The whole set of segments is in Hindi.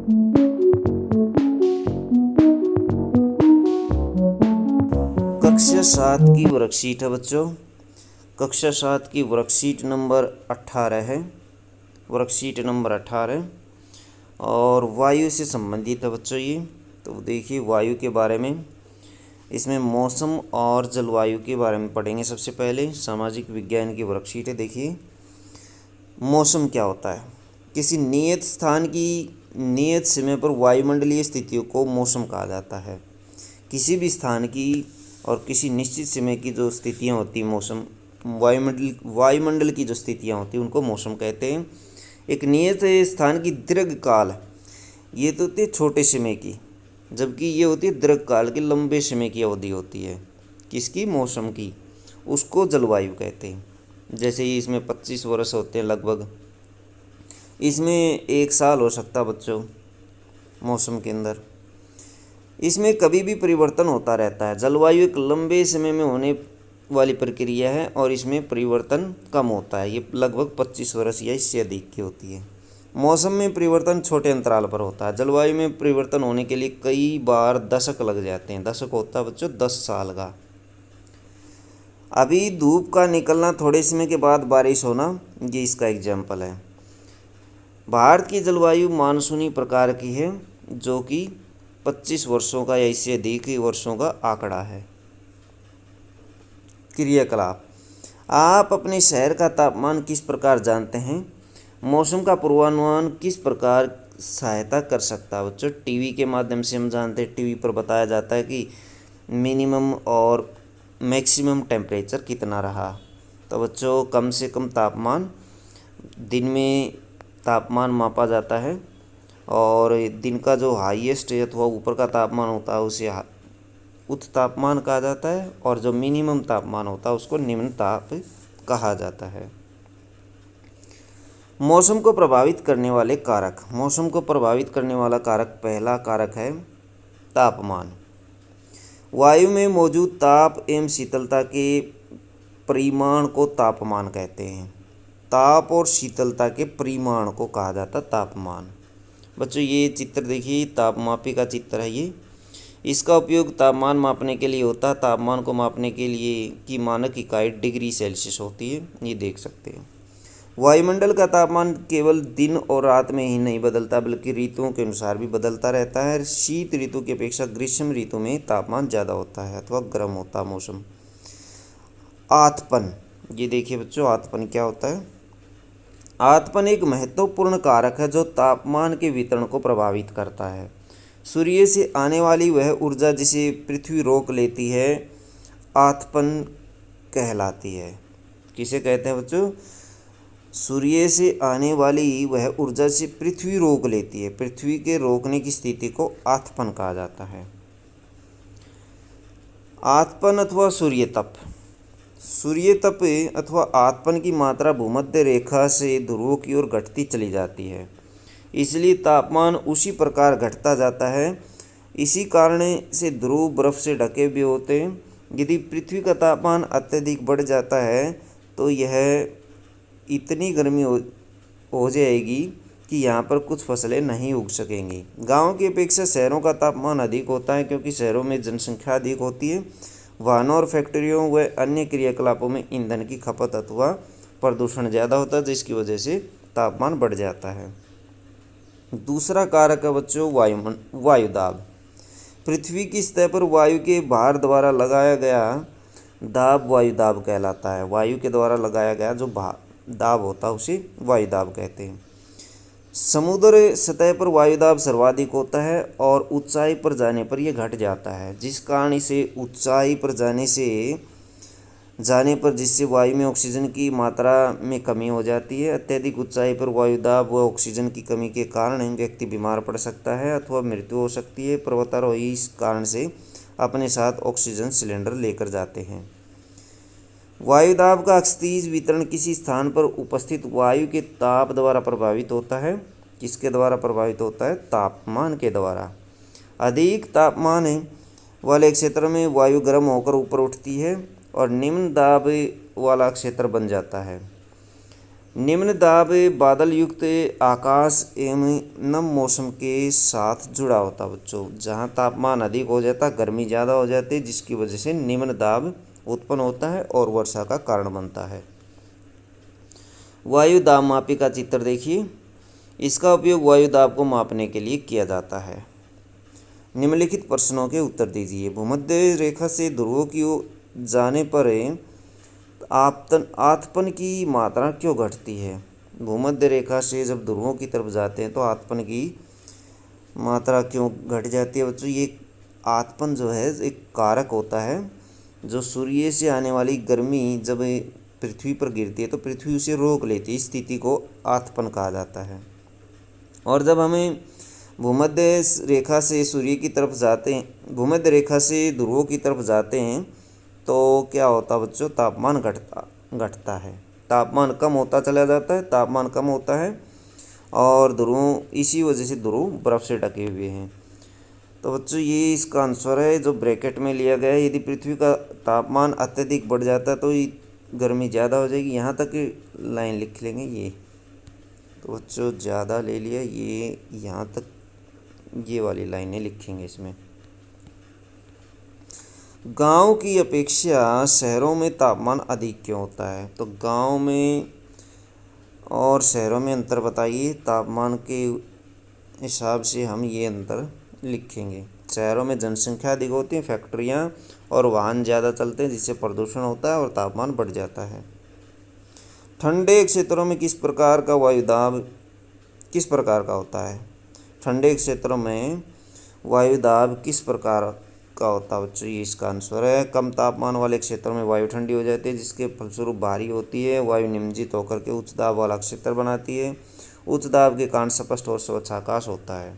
कक्षा 7 की वर्कशीट है बच्चों। कक्षा 7 की वर्कशीट नंबर 18 है। वर्कशीट नंबर 18 और वायु से संबंधित है बच्चों ये। तो देखिए वायु के बारे में, इसमें मौसम और जलवायु के बारे में पढ़ेंगे। सबसे पहले सामाजिक विज्ञान की वर्कशीट है। देखिए मौसम क्या होता है। किसी नियत स्थान की नियत समय पर वायुमंडलीय स्थितियों को मौसम कहा जाता है। किसी भी स्थान की और किसी निश्चित समय की जो स्थितियाँ होती हैं, मौसम वायुमंडल की जो स्थितियाँ होती हैं उनको मौसम कहते हैं। एक नियत स्थान की दीर्घकाल, ये तो होती है छोटे समय की, जबकि ये होती है दीर्घकाल की, लंबे समय की अवधि होती है किसकी, मौसम की, उसको जलवायु कहते हैं। जैसे ही इसमें 25 वर्ष होते हैं लगभग, इसमें 1 साल हो सकता है बच्चों मौसम के अंदर। इसमें कभी भी परिवर्तन होता रहता है। जलवायु एक लंबे समय में होने वाली प्रक्रिया है और इसमें परिवर्तन कम होता है। ये लगभग 25 वर्ष या इससे अधिक की होती है। मौसम में परिवर्तन छोटे अंतराल पर होता है। जलवायु में परिवर्तन होने के लिए कई बार दशक लग जाते हैं। दशक होता है बच्चों 10 साल का। अभी धूप का निकलना, थोड़े समय के बाद बारिश होना, ये इसका एग्जाम्पल है। भारत की जलवायु मानसूनी प्रकार की है, जो कि 25 वर्षों का या इससे अधिक वर्षों का आंकड़ा है। क्रियाकलाप, आप अपने शहर का तापमान किस प्रकार जानते हैं? मौसम का पूर्वानुमान किस प्रकार सहायता कर सकता है बच्चों? टीवी के माध्यम से हम जानते हैं। टीवी पर बताया जाता है कि मिनिमम और मैक्सिमम टेम्परेचर कितना रहा। तो बच्चों कम से कम तापमान, दिन में तापमान मापा जाता है और दिन का जो हाईएस्ट अथवा ऊपर का तापमान होता है उसे उच्च तापमान कहा जाता है, और जो मिनिमम तापमान होता है उसको निम्न ताप कहा जाता है। मौसम को प्रभावित करने वाले कारक। मौसम को प्रभावित करने वाला कारक, पहला कारक है तापमान। वायु में मौजूद ताप एवं शीतलता के परिमाण को तापमान कहते हैं। ताप और शीतलता के परिमाण को कहा जाता तापमान। बच्चों ये चित्र देखिए, तापमापी का चित्र है ये। इसका उपयोग तापमान मापने के लिए होता है। तापमान को मापने के लिए की मानक इकाई डिग्री सेल्सियस होती है, ये देख सकते हैं। वायुमंडल का तापमान केवल दिन और रात में ही नहीं बदलता, बल्कि ऋतुओं के अनुसार भी बदलता रहता है। शीत ऋतु की अपेक्षा ग्रीष्म ऋतु में तापमान ज़्यादा होता है अथवा गर्म होता है मौसम। आतपन, ये देखिए बच्चों आतपन क्या होता है। आतपन एक महत्वपूर्ण कारक है जो तापमान के वितरण को प्रभावित करता है। सूर्य से आने वाली वह ऊर्जा जिसे पृथ्वी रोक लेती है आतपन कहलाती है। किसे कहते हैं बच्चों? सूर्य से आने वाली वह ऊर्जा से पृथ्वी रोक लेती है। पृथ्वी के रोकने की स्थिति को आतपन कहा जाता है। आतपन अथवा सूर्य तप। सूर्य तप अथवा आतपन की मात्रा भूमध्य रेखा से ध्रुवों की ओर घटती चली जाती है, इसलिए तापमान उसी प्रकार घटता जाता है। इसी कारण से ध्रुव बर्फ से ढके भी होते हैं। यदि पृथ्वी का तापमान अत्यधिक बढ़ जाता है तो यह इतनी गर्मी हो जाएगी कि यहाँ पर कुछ फसलें नहीं उग सकेंगी। गाँव की अपेक्षा शहरों का तापमान अधिक होता है, क्योंकि शहरों में जनसंख्या अधिक होती है। वाहनों और फैक्ट्रियों व अन्य क्रियाकलापों में ईंधन की खपत अथवा प्रदूषण ज़्यादा होता है, जिसकी वजह से तापमान बढ़ जाता है। दूसरा कारक है बच्चों वायुदाब। पृथ्वी की सतह पर वायु के भार द्वारा लगाया गया दाब वायुदाब कहलाता है। वायु के द्वारा लगाया गया जो दाब होता है उसे वायुदाब कहते हैं। समुद्र सतह पर वायुदाब सर्वाधिक होता है और ऊंचाई पर जाने पर यह घट जाता है, जिस कारण इसे ऊंचाई पर जाने पर जिससे वायु में ऑक्सीजन की मात्रा में कमी हो जाती है। अत्यधिक ऊंचाई पर वायुदाब व ऑक्सीजन की कमी के कारण व्यक्ति बीमार पड़ सकता है अथवा मृत्यु हो सकती है। पर्वतारोही इस कारण से अपने साथ ऑक्सीजन सिलेंडर लेकर जाते हैं। वायुदाब का क्षैतिज वितरण किसी स्थान पर उपस्थित वायु के ताप द्वारा प्रभावित होता है। किसके द्वारा प्रभावित होता है? तापमान के द्वारा। अधिक तापमान वाले क्षेत्र में वायु गर्म होकर ऊपर उठती है और निम्न दाब वाला क्षेत्र बन जाता है। निम्न दाब बादल युक्त आकाश एवं नम मौसम के साथ जुड़ा होता है बच्चों। जहाँ तापमान अधिक हो जाता, गर्मी ज़्यादा हो जाती है, जिसकी वजह से निम्न दाब उत्पन्न होता है और वर्षा का कारण बनता है। वायु दाब मापी का चित्र देखिए। इसका उपयोग वायु दाब को मापने के लिए किया जाता है। निम्नलिखित प्रश्नों के उत्तर दीजिए। भूमध्य रेखा से ध्रुवों की ओर जाने पर आतपन की मात्रा क्यों घटती है? भूमध्य रेखा से जब ध्रुवों की तरफ जाते हैं तो आतपन की मात्रा क्यों घट जाती है बच्चों? ये आतपन जो है एक कारक होता है जो सूर्य से आने वाली गर्मी जब पृथ्वी पर गिरती है तो पृथ्वी उसे रोक लेती है। इस स्थिति को आतपन कहा जाता है। और जब हमें भूमध्य रेखा से सूर्य की तरफ जाते हैं, भूमध्य रेखा से ध्रुवों की तरफ जाते हैं तो क्या होता है बच्चों? तापमान घटता है, तापमान कम होता चला जाता है, तापमान कम होता है और ध्रुव, इसी वजह से ध्रुव बर्फ़ से ढके हुए हैं। तो बच्चों ये इसका आंसर है जो ब्रैकेट में लिया गया है। यदि पृथ्वी का तापमान अत्यधिक बढ़ जाता है तो गर्मी ज़्यादा हो जाएगी। यहाँ तक लाइन लिख लेंगे ये। तो बच्चों ज़्यादा ले लिया, ये यहाँ तक ये वाली लाइनें लिखेंगे इसमें। गांव की अपेक्षा शहरों में तापमान अधिक क्यों होता है? तो गांव में और शहरों में अंतर बताइए। तापमान के हिसाब से हम ये अंतर लिखेंगे। शहरों में जनसंख्या अधिक होती है, फैक्ट्रियाँ और वाहन ज़्यादा चलते हैं जिससे प्रदूषण होता है और तापमान बढ़ जाता है। ठंडे क्षेत्रों में किस प्रकार का वायुदाब किस प्रकार का होता है? ठंडे क्षेत्रों में वायुदाब किस प्रकार का होता है बच्चों? ये इसका आंसर है। कम तापमान वाले क्षेत्रों में वायु ठंडी हो जाती है जिसके फलस्वरूप भारी होती है। वायु निमज्जित होकर के उच्च दाब वाला क्षेत्र बनाती है। उच्च दाब के कारण स्पष्ट और स्वच्छ आकाश होता है।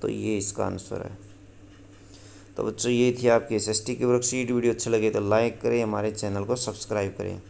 तो ये इसका आंसर है। तो बच्चों ये थी आपकी SST की वर्कशीट। वीडियो अच्छे लगे तो लाइक करें, हमारे चैनल को सब्सक्राइब करें।